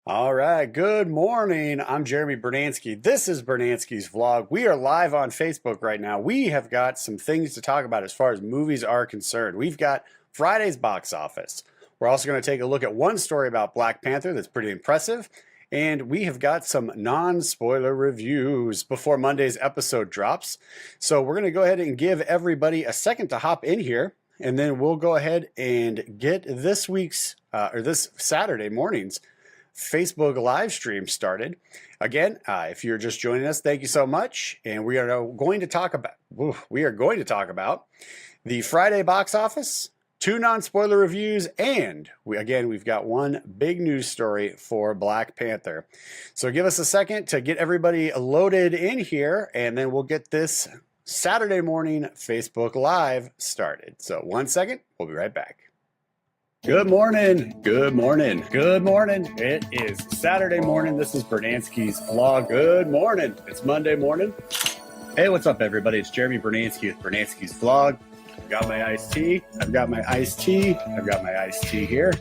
All right, good morning. I'm Jeremy Brunansky. This is Brunansky's vlog. We are live on Facebook right now. We have got some things to talk about as far as movies are concerned. We've got Friday's box office. We're also going to take a look at one story about Black Panther that's pretty impressive. And we have got some non-spoiler reviews before Monday's episode drops. So we're going to go ahead and give everybody a second to hop in here. And then we'll go ahead and get this week's, this Saturday morning's Facebook live stream started. Again, if you're just joining us, thank you so much. And we are going to talk about the Friday box office, two non-spoiler reviews, and we've got one big news story for Black Panther. So give us a second to get everybody loaded in here, and then we'll get this Saturday morning Facebook Live started. So 1 second, we'll be right back. Good morning. Good morning. Good morning. It is Saturday morning. This is Brunansky's vlog. Good morning. It's Monday morning. Hey, what's up, everybody? It's Jeremy Brunansky with Brunansky's vlog. I've got my iced tea. I've got my iced tea here.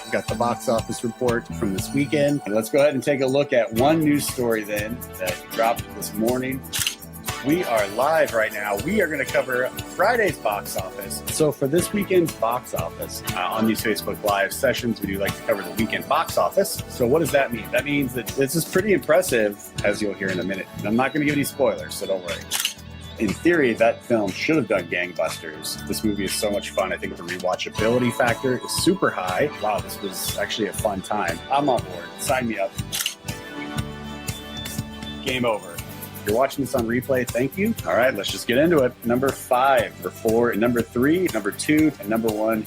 I've got the box office report from this weekend. And let's go ahead and take a look at one news story then that dropped this morning. We are live right now. We are going to cover Friday's box office. So for this weekend's box office, on these Facebook Live sessions, we do like to cover the weekend box office. So what does that mean? That means that this is pretty impressive, as you'll hear in a minute. And I'm not going to give any spoilers, so don't worry. In theory, that film should have done gangbusters. This movie is so much fun. I think the rewatchability factor is super high. Wow, this was actually a fun time. I'm on board. Sign me up. Game over. If you're watching this on replay, thank you. All right, let's just get into it. Number 5, number 4, number 3, number 2, and number 1.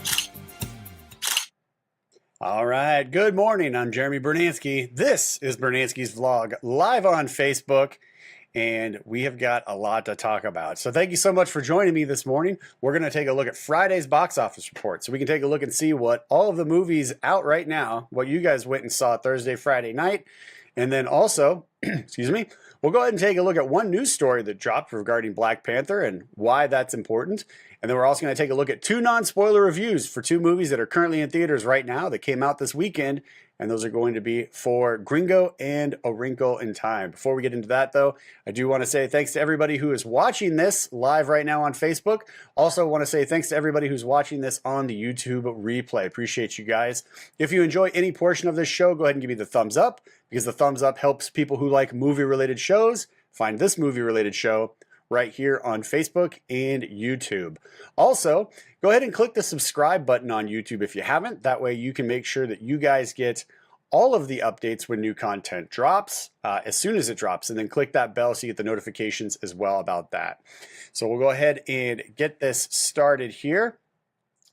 All right, good morning. I'm Jeremy Brunansky. This is Brunansky's vlog live on Facebook, and we have got a lot to talk about. So thank you so much for joining me this morning. We're going to take a look at Friday's box office report, so we can take a look and see what all of the movies out right now, what you guys went and saw Thursday, Friday night, and then also, excuse me, we'll go ahead and take a look at one news story that dropped regarding Black Panther and why that's important. And then we're also going to take a look at two non-spoiler reviews for two movies that are currently in theaters right now that came out this weekend. And those are going to be for Gringo and A Wrinkle in Time. Before we get into that, though, I do want to say thanks to everybody who is watching this live right now on Facebook. Also want to say thanks to everybody who's watching this on the YouTube replay. Appreciate you guys. If you enjoy any portion of this show, go ahead and give me the thumbs up, because the thumbs up helps people who like movie-related shows find this movie-related show right here on Facebook and YouTube. Also, go ahead and click the subscribe button on YouTube if you haven't. That way you can make sure that you guys get all of the updates when new content drops, as soon as it drops, and then click that bell so you get the notifications as well about that. So we'll go ahead and get this started here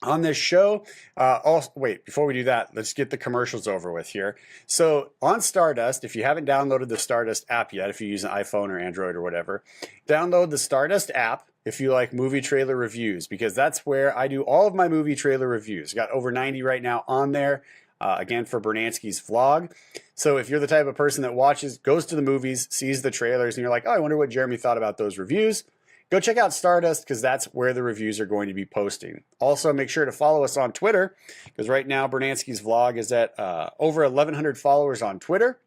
on this show. Also, wait, before we do that, let's get the commercials over with here. So on Stardust, if you haven't downloaded the Stardust app yet, if you use an iPhone or Android or whatever, download the Stardust app if you like movie trailer reviews, because that's where I do all of my movie trailer reviews. Got over 90 right now on there, again, for Brunansky's vlog. So if you're the type of person that goes to the movies, sees the trailers, and you're like, oh, I wonder what Jeremy thought about those reviews, go check out Stardust, because that's where the reviews are going to be posting. Also, make sure to follow us on Twitter, because right now Brunansky's vlog is at over 1,100 followers on Twitter.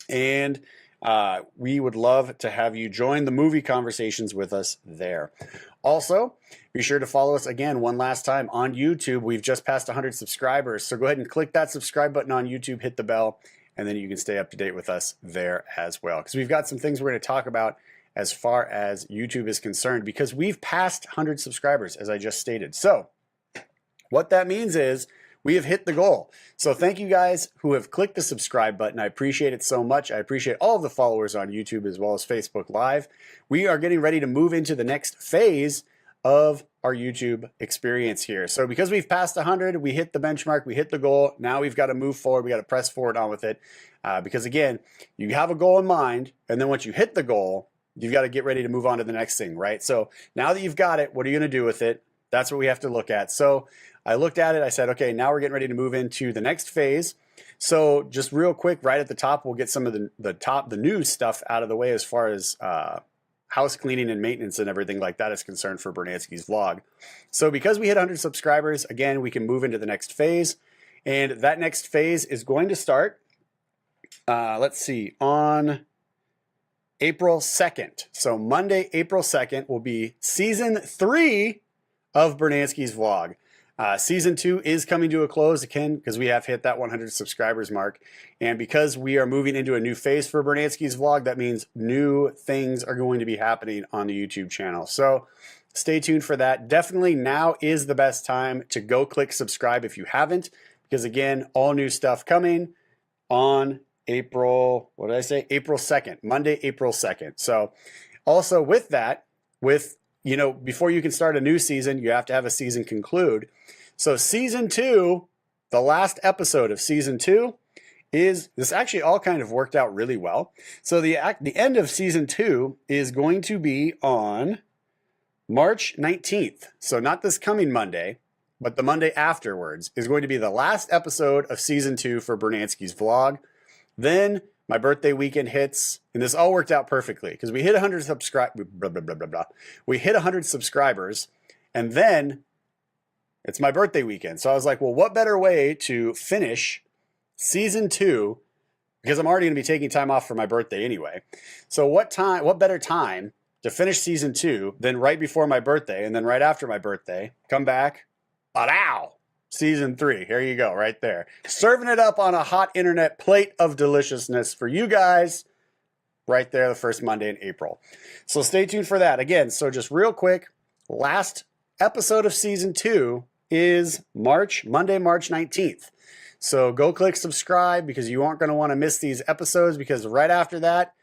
And we would love to have you join the movie conversations with us there. Also, be sure to follow us again one last time on YouTube. We've just passed 100 subscribers, so go ahead and click that subscribe button on YouTube, hit the bell, and then you can stay up to date with us there as well. Because we've got some things we're going to talk about as far as YouTube is concerned, because we've passed 100 subscribers, as I just stated. So what that means is we have hit the goal. So thank you guys who have clicked the subscribe button. I appreciate it so much. I appreciate all of the followers on YouTube as well as Facebook Live. We are getting ready to move into the next phase of our YouTube experience here. So because we've passed 100, we hit the benchmark, we hit the goal. Now we've got to move forward. We got to press forward on with it. Because again, you have a goal in mind, and then once you hit the goal, you've got to get ready to move on to the next thing, right? So now that you've got it, what are you going to do with it? That's what we have to look at. So I looked at it. I said, okay, now we're getting ready to move into the next phase. So just real quick, right at the top, we'll get some of the new stuff out of the way as far as house cleaning and maintenance and everything like that is concerned for Brunansky's vlog. So because we hit 100 subscribers, again, we can move into the next phase. And that next phase is going to start let's see, on April 2nd. So Monday, April 2nd will be season 3 of Brunansky's vlog. Season 2 is coming to a close again because we have hit that 100 subscribers mark. And because we are moving into a new phase for Brunansky's vlog, that means new things are going to be happening on the YouTube channel. So stay tuned for that. Definitely now is the best time to go click subscribe if you haven't, because again, all new stuff coming on April, what did I say? April 2nd, Monday, April 2nd. So also with that, you know, before you can start a new season, you have to have a season conclude. So season 2, the last episode of season 2 is, this actually all kind of worked out really well. So the end of season 2 is going to be on March 19th. So not this coming Monday, but the Monday afterwards is going to be the last episode of season 2 for Brunansky's vlog. Then my birthday weekend hits, and this all worked out perfectly because we hit 100 We hit 100 subscribers, and then it's my birthday weekend. So I was like, well, what better way to finish season 2? Because I'm already going to be taking time off for my birthday anyway. So what better time to finish season 2 than right before my birthday, and then right after my birthday, come back, ba-dow! Season 3, here you go, right there. Serving it up on a hot internet plate of deliciousness for you guys right there the first Monday in April. So stay tuned for that. Again, so just real quick, last episode of season 2 is Monday, March 19th. So go click subscribe because you aren't going to want to miss these episodes, because right after that,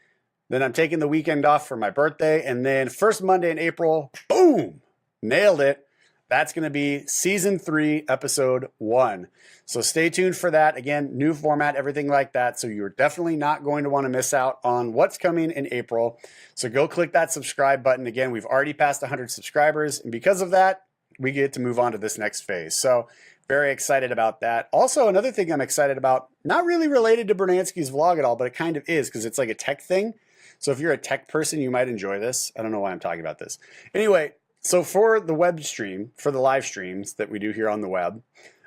then I'm taking the weekend off for my birthday, and then first Monday in April, boom, nailed it. That's going to be season 3, episode 1. So stay tuned for that. Again, new format, everything like that. So you're definitely not going to want to miss out on what's coming in April. So go click that subscribe button. Again, we've already passed 100 subscribers, and because of that, we get to move on to this next phase. So very excited about that. Also, another thing I'm excited about, not really related to Brunansky's vlog at all, but it kind of is because it's like a tech thing. So if you're a tech person, you might enjoy this. I don't know why I'm talking about this. Anyway, so for the web stream, for the live streams that we do here on the web,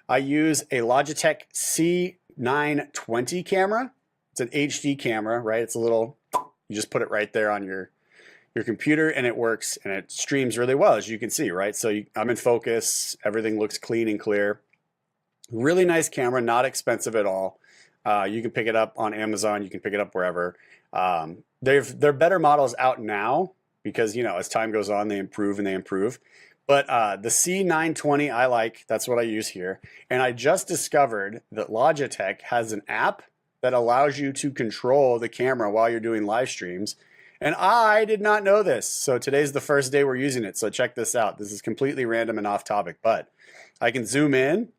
I use a Logitech C920 camera. It's an HD camera, right? It's a little, you just put it right there on your computer and it works and it streams really well, as you can see, right? So I'm in focus, everything looks clean and clear. Really nice camera, not expensive at all. You can pick it up on Amazon, you can pick it up wherever. There are better models out now, because, you know, as time goes on, they improve and they improve. But the C920 I like, that's what I use here. And I just discovered that Logitech has an app that allows you to control the camera while you're doing live streams. And I did not know this. So today's the first day we're using it. So check this out. This is completely random and off topic, but I can zoom in.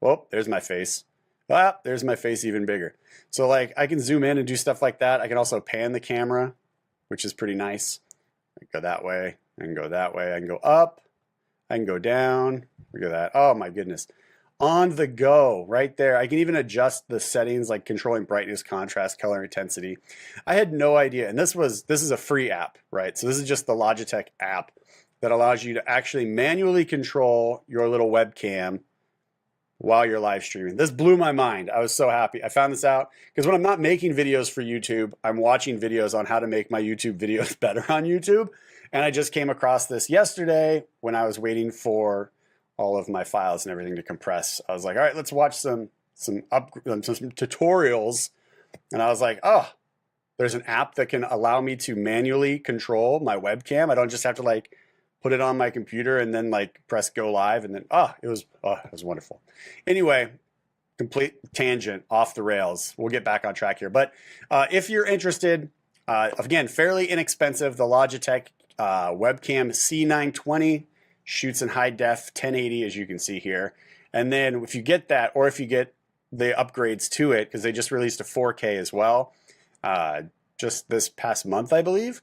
Whoop, there's my face. Ah, there's my face even bigger. So like I can zoom in and do stuff like that. I can also pan the camera, which is pretty nice. I can go that way, I can go that way, I can go up, I can go down. Look at that. Oh my goodness. On the go, right there. I can even adjust the settings like controlling brightness, contrast, color, intensity. I had no idea. And this is a free app, right? So this is just the Logitech app that allows you to actually manually control your little webcam while you're live streaming. This blew my mind. I was so happy. I found this out because when I'm not making videos for YouTube, I'm watching videos on how to make my YouTube videos better on YouTube. And I just came across this yesterday when I was waiting for all of my files and everything to compress. I was like, all right, let's watch some tutorials. And I was like, oh, there's an app that can allow me to manually control my webcam. I don't just have to like put it on my computer and then like press go live, and then it was wonderful. Anyway, complete tangent off the rails. We'll get back on track here. But if you're interested, again, fairly inexpensive, the Logitech webcam C920 shoots in high def 1080, as you can see here. And then if you get that, or if you get the upgrades to it, because they just released a 4K as well, just this past month, I believe,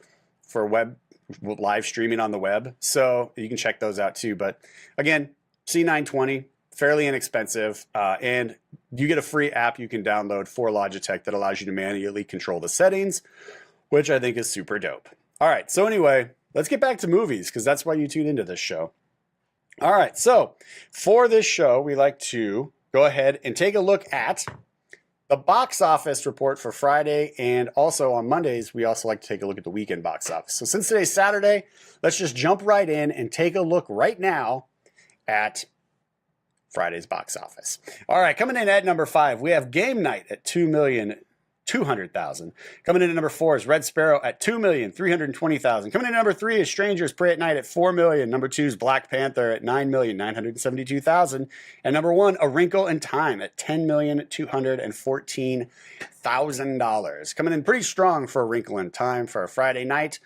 for web live streaming on the web. So you can check those out too. But again, C920, fairly inexpensive. And you get a free app you can download for Logitech that allows you to manually control the settings, which I think is super dope. All right. So anyway, let's get back to movies, because that's why you tune into this show. All right. So for this show, we like to go ahead and take a look at the box office report for Friday, and also on Mondays, we also like to take a look at the weekend box office. So since today's Saturday, let's just jump right in and take a look right now at Friday's box office. All right, coming in at number 5, we have Game Night at 2,200,000. Coming in at number 4 is Red Sparrow at 2,320,000. Coming in at number 3 is Strangers Pray at Night at 4 million. Number 2 is Black Panther at 9,972,000. And number 1, A Wrinkle in Time at $10,214,000. Coming in pretty strong for A Wrinkle in Time for a Friday night.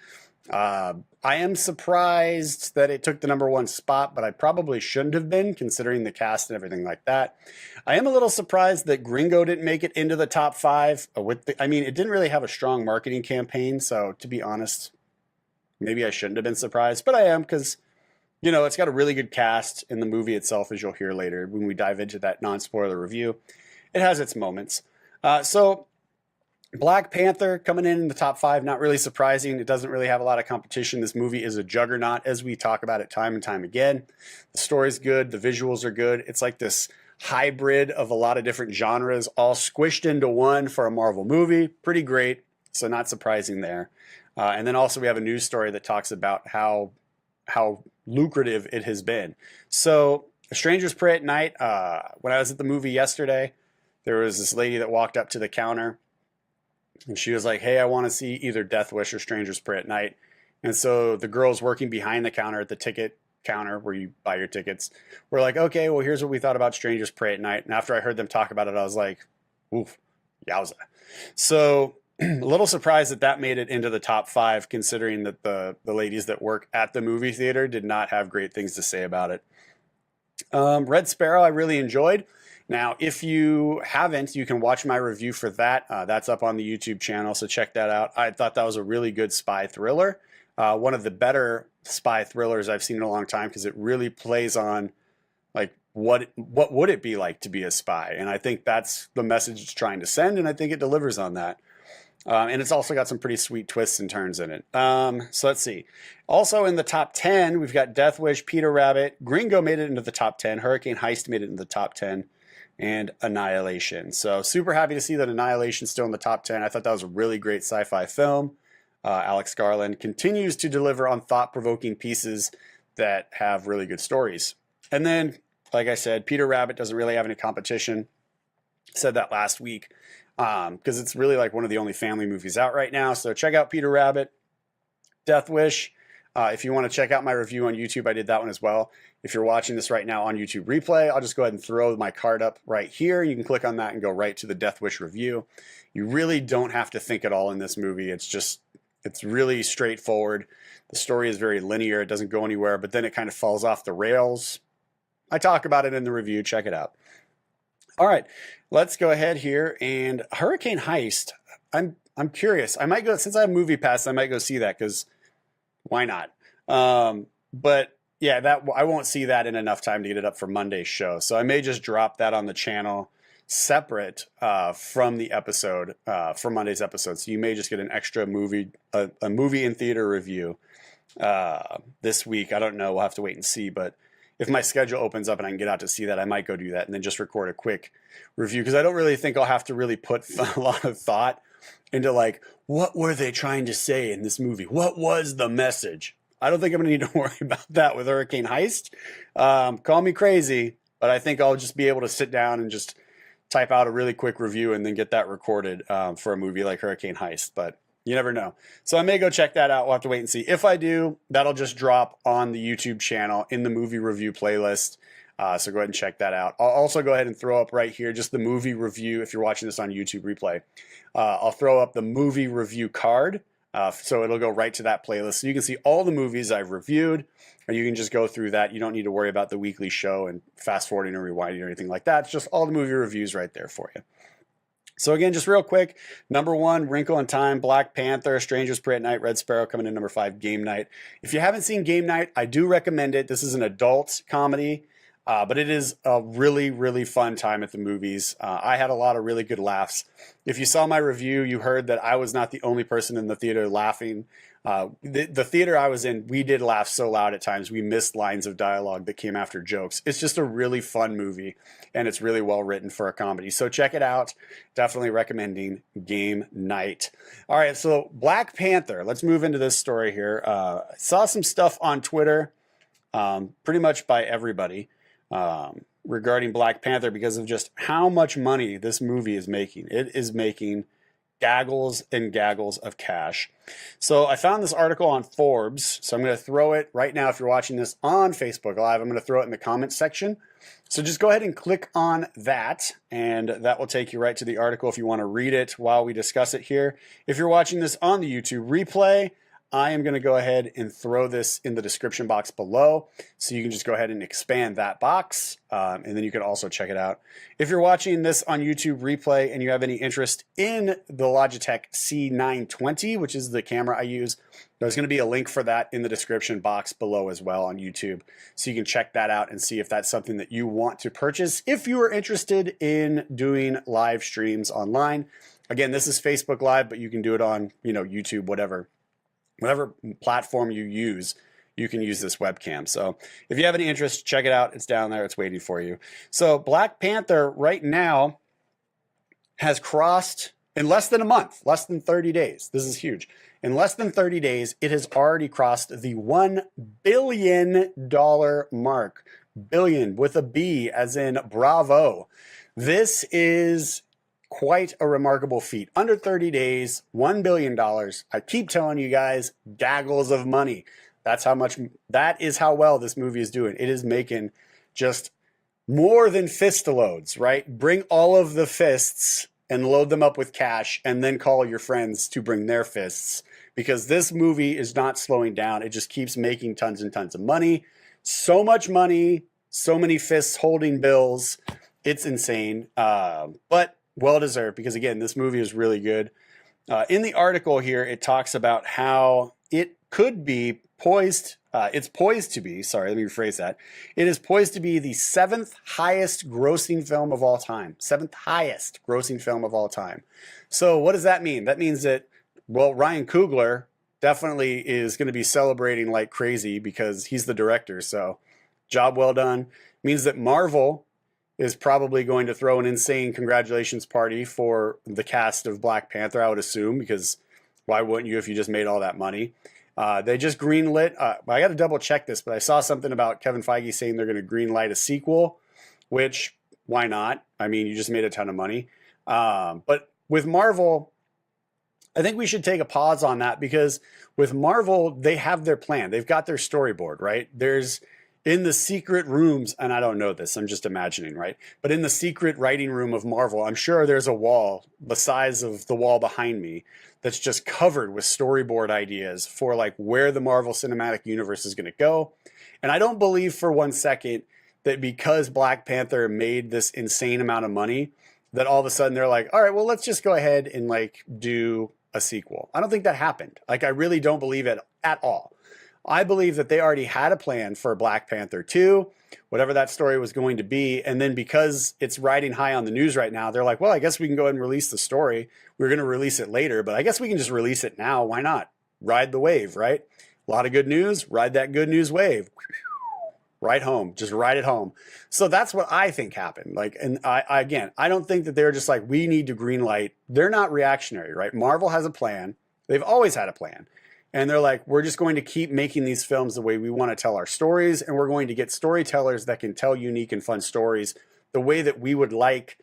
I am surprised that it took the number 1 spot, but I probably shouldn't have been, considering the cast and everything like that. I am a little surprised that Gringo didn't make it into the top 5. I mean, it didn't really have a strong marketing campaign, so to be honest, maybe I shouldn't have been surprised, but I am, because, you know, it's got a really good cast in the movie itself, as you'll hear later when we dive into that non-spoiler review. It has its moments. So Black Panther coming in the top 5, not really surprising. It doesn't really have a lot of competition. This movie is a juggernaut, as we talk about it time and time again. The story's good. The visuals are good. It's like this hybrid of a lot of different genres all squished into one for a Marvel movie. Pretty great. So not surprising there. And then also we have a news story that talks about how lucrative it has been. So Strangers Pray at Night, when I was at the movie yesterday, there was this lady that walked up to the counter, and she was like, hey, I want to see either Death Wish or Strangers Pray at Night. And so the girls working behind the counter at the ticket counter where you buy your tickets were like, okay, well, here's what we thought about Strangers Pray at Night. And after I heard them talk about it, I was like, oof, yowza. So a little surprised that that made it into the top 5, considering that the ladies that work at the movie theater did not have great things to say about it. Red Sparrow, I really enjoyed. Now, if you haven't, you can watch my review for that. That's up on the YouTube channel, so check that out. I thought that was a really good spy thriller. One of the better spy thrillers I've seen in a long time, because it really plays on, like, what would it be like to be a spy? And I think that's the message it's trying to send, and I think it delivers on that. And it's also got some pretty sweet twists and turns in it. So let's see. Also in the top 10, we've got Death Wish, Peter Rabbit, Gringo made it into the top 10, Hurricane Heist made it into the top 10, and Annihilation. So super happy to see that Annihilation's still in the top 10. I thought that was a really great sci-fi film. Alex Garland continues to deliver on thought-provoking pieces that have really good stories. And then, like I said, Peter Rabbit doesn't really have any competition. Said that last week, because it's really like one of the only family movies out right now. So check out Peter Rabbit. Death Wish. If you want to check out my review on YouTube, I did that one as well. If you're watching this right now on YouTube replay, I'll just go ahead and throw my card up right here. You can click on that and go right to the Death Wish review. You really don't have to think at all in this movie. It's really straightforward. The story is very linear. It doesn't go anywhere, but then it kind of falls off the rails. I talk about it in the review. Check it out. All right, let's go ahead here. And Hurricane Heist, I'm curious. I might go, since I have Movie Pass, I might go see that, because why not? But yeah, that I won't see that in enough time to get it up for Monday's show. So I may just drop that on the channel separate from the episode, for Monday's episode. So you may just get an extra movie, a movie in theater review this week. I don't know. We'll have to wait and see. But if my schedule opens up and I can get out to see that, I might go do that and then just record a quick review, because I don't really think I'll have to really put a lot of thought into, like, what were they trying to say in this movie? What was the message? I don't think I'm going to need to worry about that with Hurricane Heist. Call me crazy, but I think I'll just be able to sit down and just type out a really quick review and then get that recorded for a movie like Hurricane Heist. But you never know. So I may go check that out. We'll have to wait and see. If I do, that'll just drop on the YouTube channel in the movie review playlist. So go ahead and check that out. I'll also go ahead and throw up right here just the movie review if you're watching this on YouTube replay. I'll throw up the movie review card. So it'll go right to that playlist. So you can see all the movies I've reviewed, and you can just go through that. You don't need to worry about the weekly show and fast forwarding or rewinding or anything like that. It's just all the movie reviews right there for you. So again, just real quick, number 1, Wrinkle in Time, Black Panther, Strangers Pray at Night, Red Sparrow coming in number 5, Game Night. If you haven't seen Game Night, I do recommend it. This is an adult comedy. But it is a really, really fun time at the movies. I had a lot of really good laughs. If you saw my review, you heard that I was not the only person in the theater laughing. The theater I was in, we did laugh so loud at times. We missed lines of dialogue that came after jokes. It's just a really fun movie, and it's really well written for a comedy. So check it out. Definitely recommending Game Night. All right, so Black Panther. Let's move into this story here. I saw some stuff on Twitter, pretty much by everybody, regarding Black Panther because of just how much money this movie is making. It is making gaggles and gaggles of cash. So I found this article on Forbes. So I'm going to throw it right now. If you're watching this on Facebook Live, I'm going to throw it in the comments section. So just go ahead and click on that, and that will take you right to the article if you want to read it while we discuss it here. If you're watching this on the YouTube replay, I am going to go ahead and throw this in the description box below, so you can just go ahead and expand that box, and then you can also check it out. If you're watching this on YouTube replay and you have any interest in the Logitech C920, which is the camera I use, there's going to be a link for that in the description box below as well on YouTube, so you can check that out and see if that's something that you want to purchase if you are interested in doing live streams online. Again, this is Facebook Live, but you can do it on, YouTube, whatever platform you use, you can use this webcam. So if you have any interest, check it out. It's down there. It's waiting for you. So Black Panther right now has crossed, in less than a month, less than 30 days. This is huge. In less than 30 days, it has already crossed the $1 billion mark. Billion with a B, as in bravo. This is quite a remarkable feat. Under 30 days, $1 billion. I keep telling you guys, gaggles of money. That is how well this movie is doing. It is making just more than fist loads, right? Bring all of the fists and load them up with cash, and then call your friends to bring their fists, because this movie is not slowing down. It just keeps making tons and tons of money. So much money, so many fists holding bills. It's insane. But well-deserved, because again, this movie is really good. In the article here, it talks about how it could be poised. It's poised to be, sorry, let me rephrase that. It is poised to be the 7th highest grossing film of all time. 7th highest grossing film of all time. So what does that mean? That means that, well, Ryan Coogler definitely is going to be celebrating like crazy because he's the director. So job well done. Means that Marvel is probably going to throw an insane congratulations party for the cast of Black Panther, I would assume, because why wouldn't you if you just made all that money? They just greenlit, I got to double check this, but I saw something about Kevin Feige saying they're going to greenlight a sequel, which, why not? I mean, you just made a ton of money. But with Marvel, I think we should take a pause on that, because with Marvel, they have their plan. They've got their storyboard, right? There's, in the secret rooms, and I don't know this, I'm just imagining, right? But in the secret writing room of Marvel, I'm sure there's a wall the size of the wall behind me that's just covered with storyboard ideas for like where the Marvel Cinematic Universe is going to go. And I don't believe for one second that because Black Panther made this insane amount of money, that all of a sudden they're like, all right, well, let's just go ahead and like do a sequel. I don't think that happened. Like, I really don't believe it at all. I believe that they already had a plan for Black Panther 2, whatever that story was going to be. And then because it's riding high on the news right now, they're like, well, I guess we can go ahead and release the story. We're going to release it later, but I guess we can just release it now. Why not? Ride the wave, right? A lot of good news. Ride that good news wave. Right home. Just ride it home. So that's what I think happened. Like, and I don't think that they're just like, we need to green light. They're not reactionary, right? Marvel has a plan. They've always had a plan. And they're like, we're just going to keep making these films the way we want to tell our stories. And we're going to get storytellers that can tell unique and fun stories the way that we would like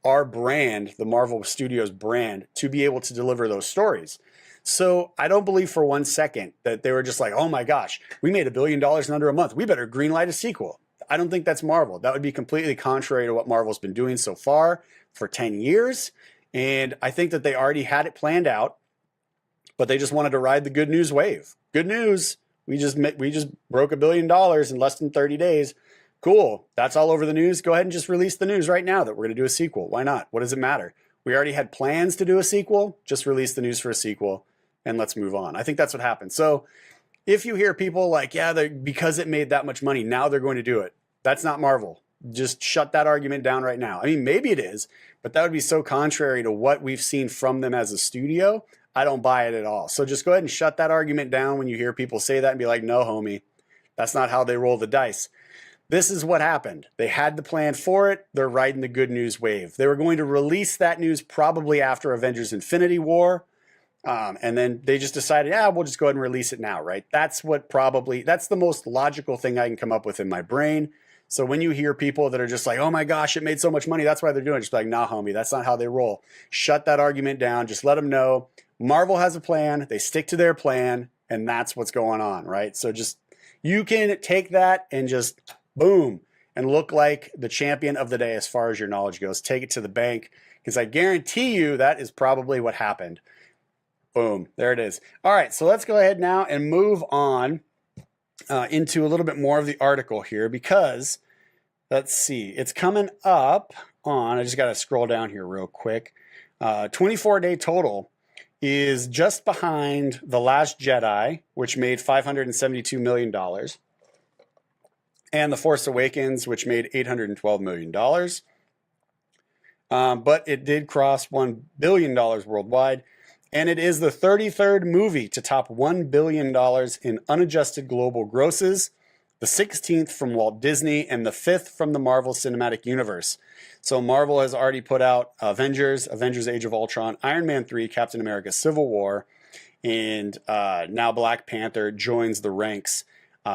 our brand, the Marvel Studios brand, to be able to deliver those stories. So I don't believe for one second that they were just like, oh my gosh, we made $1 billion in under a month. We better greenlight a sequel. I don't think that's Marvel. That would be completely contrary to what Marvel's been doing so far for 10 years. And I think that they already had it planned out, but they just wanted to ride the good news wave. Good news. We just broke $1 billion in less than 30 days. Cool. That's all over the news. Go ahead and just release the news right now that we're going to do a sequel. Why not? What does it matter? We already had plans to do a sequel. Just release the news for a sequel and let's move on. I think that's what happened. So if you hear people like, yeah, because it made that much money, now they're going to do it. That's not Marvel. Just shut that argument down right now. I mean, maybe it is, but that would be so contrary to what we've seen from them as a studio. I don't buy it at all. So just go ahead and shut that argument down when you hear people say that and be like, no, homie, that's not how they roll the dice. This is what happened. They had the plan for it. They're riding the good news wave. They were going to release that news probably after Avengers Infinity War. And then they just decided, yeah, we'll just go ahead and release it now, right? That's the most logical thing I can come up with in my brain. So when you hear people that are just like, oh my gosh, it made so much money, that's why they're doing it. Just like, nah, homie, that's not how they roll. Shut that argument down. Just let them know Marvel has a plan. They stick to their plan, and that's what's going on, right? So just, you can take that and just boom, and look like the champion of the day as far as your knowledge goes. Take it to the bank, because I guarantee you that is probably what happened. Boom, there it is. All right, so let's go ahead now and move on into a little bit more of the article here, because let's see, it's coming up on, I just got to scroll down here real quick. 24-day total is just behind The Last Jedi, which made $572 million, and The Force Awakens, which made $812 million. But it did cross $1 billion worldwide, and it is the 33rd movie to top $1 billion in unadjusted global grosses, the 16th from Walt Disney, and the 5th from the Marvel Cinematic Universe. So Marvel has already put out Avengers Age of Ultron, Iron Man 3, Captain America Civil War, and now Black Panther joins the ranks.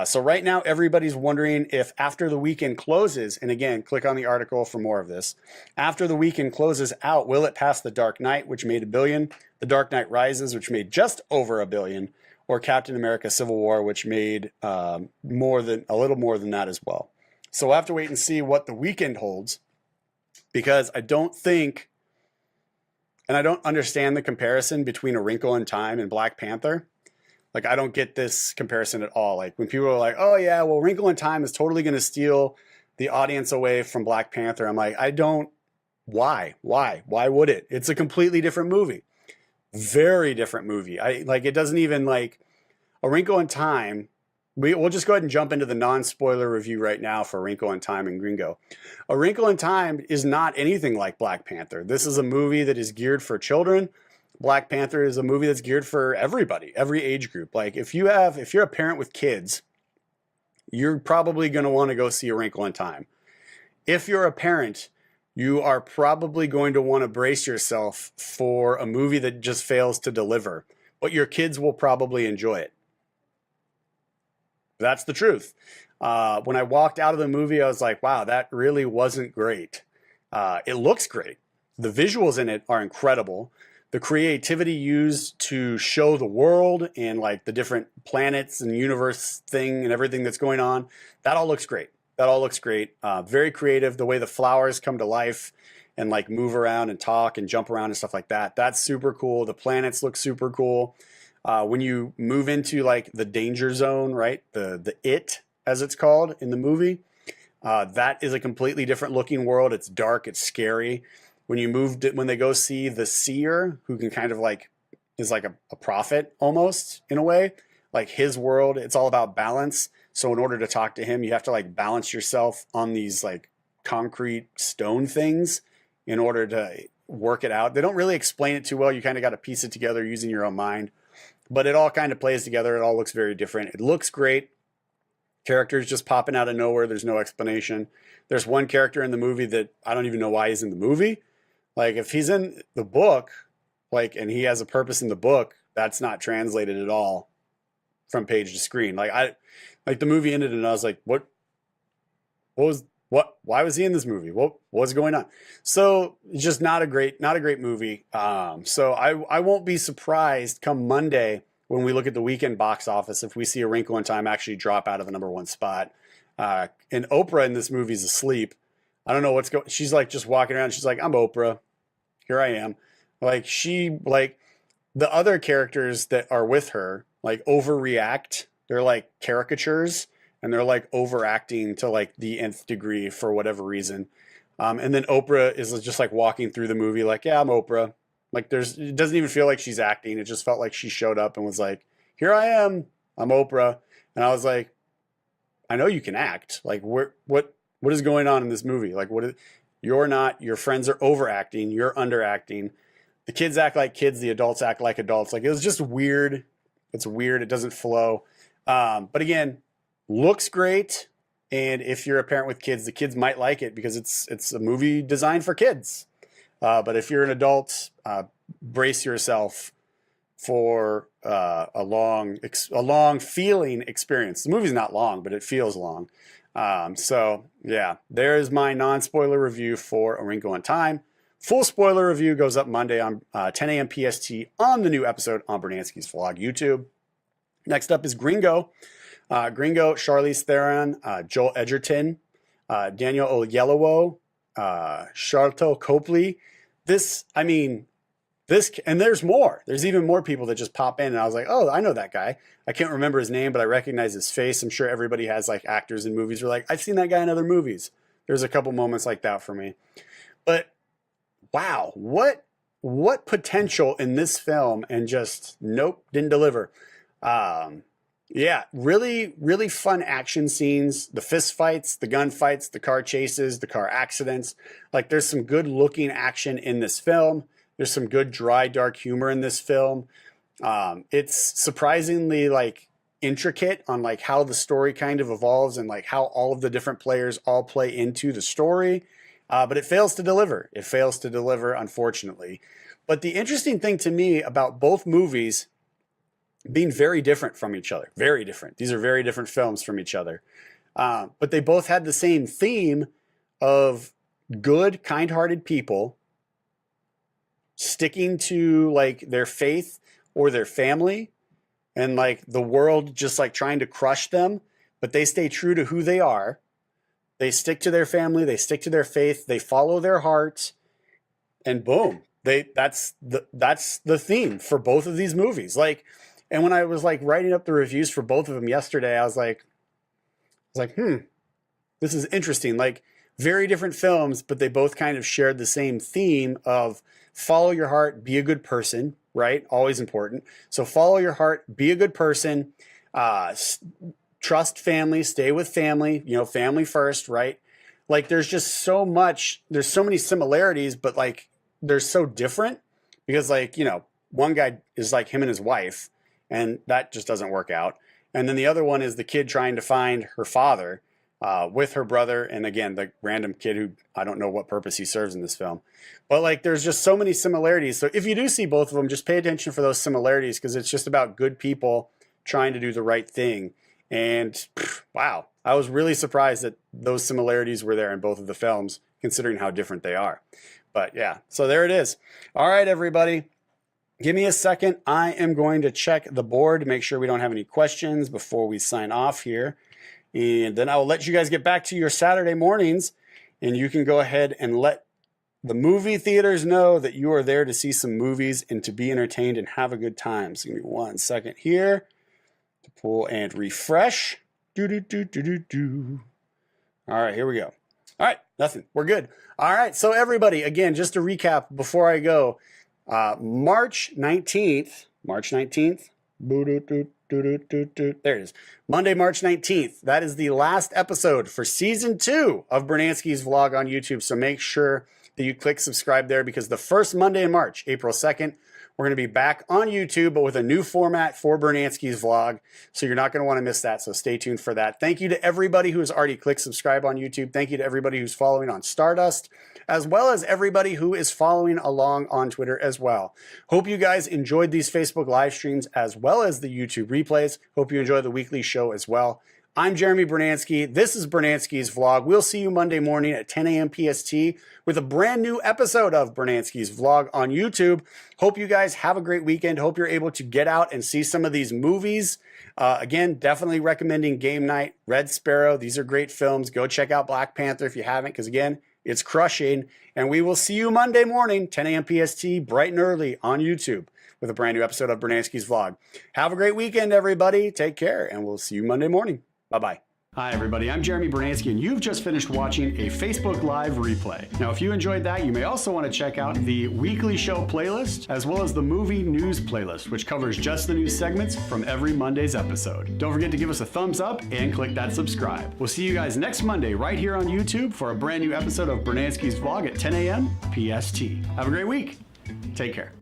So right now, everybody's wondering if after the weekend closes, and again, click on the article for more of this. After the weekend closes out, will it pass The Dark Knight, which made $1 billion, The Dark Knight Rises, which made just over $1 billion, or Captain America Civil War, which made a little more than that as well. So we'll have to wait and see what the weekend holds, because I don't think, and I don't understand the comparison between A Wrinkle in Time and Black Panther. Like, I don't get this comparison at all. Like, when people are like, oh yeah, well, Wrinkle in Time is totally going to steal the audience away from Black Panther. I'm like, why would it? It's a completely different movie. Very different movie. It doesn't even, like, A Wrinkle in Time. We'll just go ahead and jump into the non-spoiler review right now for A Wrinkle in Time and Gringo. A Wrinkle in Time is not anything like Black Panther. This is a movie that is geared for children. Black Panther is a movie that's geared for everybody, every age group. Like, if you're a parent with kids, you're probably going to want to go see A Wrinkle in Time. If you're a parent, you are probably going to want to brace yourself for a movie that just fails to deliver, but your kids will probably enjoy it. That's the truth. When I walked out of the movie, I was like, wow, that really wasn't great. It looks great. The visuals in it are incredible. The creativity used to show the world and like the different planets and universe thing and everything that's going on, that all looks great. That all looks great. Very creative. The way the flowers come to life and like move around and talk and jump around and stuff like that. That's super cool. The planets look super cool. When you move into like the danger zone, right? The it, as it's called in the movie, that is a completely different looking world. It's dark. It's scary. When they go see the seer, who can kind of like is like a prophet almost in a way, like his world, it's all about balance. So in order to talk to him, you have to like balance yourself on these like concrete stone things in order to work it out. They don't really explain it too well. You kind of got to piece it together using your own mind, but it all kind of plays together. It all looks very different. It looks great. Characters just popping out of nowhere. There's no explanation. There's one character in the movie that I don't even know why he's in the movie. Like, if he's in the book, like, and he has a purpose in the book, that's not translated at all from page to screen. Like, the movie ended and I was like, why was he in this movie? What's going on? So it's just not a great movie. So I won't be surprised come Monday when we look at the weekend box office if we see A Wrinkle in Time actually drop out of the #1 spot. And Oprah in this movie is asleep. I don't know what's going. She's like just walking around. She's like, I'm Oprah. Here I am. Like, the other characters that are with her, like, overreact. They're like caricatures and they're like overacting to like the nth degree for whatever reason. And then Oprah is just like walking through the movie like, yeah, I'm Oprah. Like, it doesn't even feel like she's acting. It just felt like she showed up and was like, here I am. I'm Oprah. And I was like, I know you can act. Like, what What is going on in this movie? Like, you're not, your friends are overacting, you're underacting. The kids act like kids, the adults act like adults. Like, it was just weird. It's weird. It doesn't flow. But again, looks great. And if you're a parent with kids, the kids might like it because it's a movie designed for kids. But if you're an adult, brace yourself for a long feeling experience. The movie's not long, but it feels long. So yeah, there's my non-spoiler review for A Wrinkle in Time. Full spoiler review goes up Monday on 10 a.m. PST on the new episode on Brunansky's Vlog YouTube. Next up is Gringo. Gringo, Charlize Theron, Joel Edgerton, Daniel Oyelowo, Sharlto Copley. And there's more. There's even more people that just pop in, and I was like, oh, I know that guy. I can't remember his name, but I recognize his face. I'm sure everybody has like actors in movies who are like, I've seen that guy in other movies. There's a couple moments like that for me. But wow, what potential in this film, and just nope, didn't deliver. Yeah, really, really fun action scenes, the fist fights, the gun fights, the car chases, the car accidents. Like, there's some good looking action in this film. There's some good dry, dark humor in this film. It's surprisingly like intricate on like how the story kind of evolves and like how all of the different players all play into the story. But it fails to deliver. It fails to deliver, unfortunately. But the interesting thing to me about both movies being very different from each other, very different. These are very different films from each other. But they both had the same theme of good, kind-hearted people sticking to like their faith or their family, and like the world just like trying to crush them, but they stay true to who they are. They stick to their family, they stick to their faith, they follow their heart, and boom, that's the theme for both of these movies. Like, and when I was like writing up the reviews for both of them yesterday, I was like, this is interesting. Like, very different films, but they both kind of shared the same theme of follow your heart, be a good person, right? Always important. So follow your heart, be a good person, trust family, stay with family, family first, right? Like, there's just so much, there's so many similarities, but like they're so different because like, one guy is like him and his wife, and that just doesn't work out. And then the other one is the kid trying to find her father with her brother. And again, the random kid who I don't know what purpose he serves in this film. But like, there's just so many similarities. So if you do see both of them, just pay attention for those similarities, because it's just about good people trying to do the right thing. And wow, I was really surprised that those similarities were there in both of the films, considering how different they are. But yeah, so there it is. All right, everybody. Give me a second. I am going to check the board to make sure we don't have any questions before we sign off here. And then I will let you guys get back to your Saturday mornings, and you can go ahead and let the movie theaters know that you are there to see some movies and to be entertained and have a good time. So give me 1 second here to pull and refresh. All right, here we go. All right, nothing. We're good. All right, so everybody, again, just to recap before I go, March 19th, there it is. Monday, March 19th. That is the last episode for season 2 of Brunansky's Vlog on YouTube. So make sure that you click subscribe there, because the first Monday in March, April 2nd, we're going to be back on YouTube, but with a new format for Brunansky's Vlog. So you're not going to want to miss that. So stay tuned for that. Thank you to everybody who has already clicked subscribe on YouTube. Thank you to everybody who's following on Stardust, as well as everybody who is following along on Twitter as well. Hope you guys enjoyed these Facebook live streams as well as the YouTube replays. Hope you enjoy the weekly show as well. I'm Jeremy Brunansky. This is Brunansky's Vlog. We'll see you Monday morning at 10 a.m. PST with a brand new episode of Brunansky's Vlog on YouTube. Hope you guys have a great weekend. Hope you're able to get out and see some of these movies. Again, definitely recommending Game Night, Red Sparrow. These are great films. Go check out Black Panther if you haven't, because again, it's crushing. And we will see you Monday morning, 10 a.m. PST, bright and early on YouTube with a brand new episode of Brunansky's Vlog. Have a great weekend, everybody. Take care, and we'll see you Monday morning. Bye-bye. Hi everybody, I'm Jeremy Brunansky and you've just finished watching a Facebook Live replay. Now if you enjoyed that, you may also want to check out the weekly show playlist as well as the movie news playlist, which covers just the news segments from every Monday's episode. Don't forget to give us a thumbs up and click that subscribe. We'll see you guys next Monday right here on YouTube for a brand new episode of Brunansky's Vlog at 10 a.m. PST. Have a great week. Take care.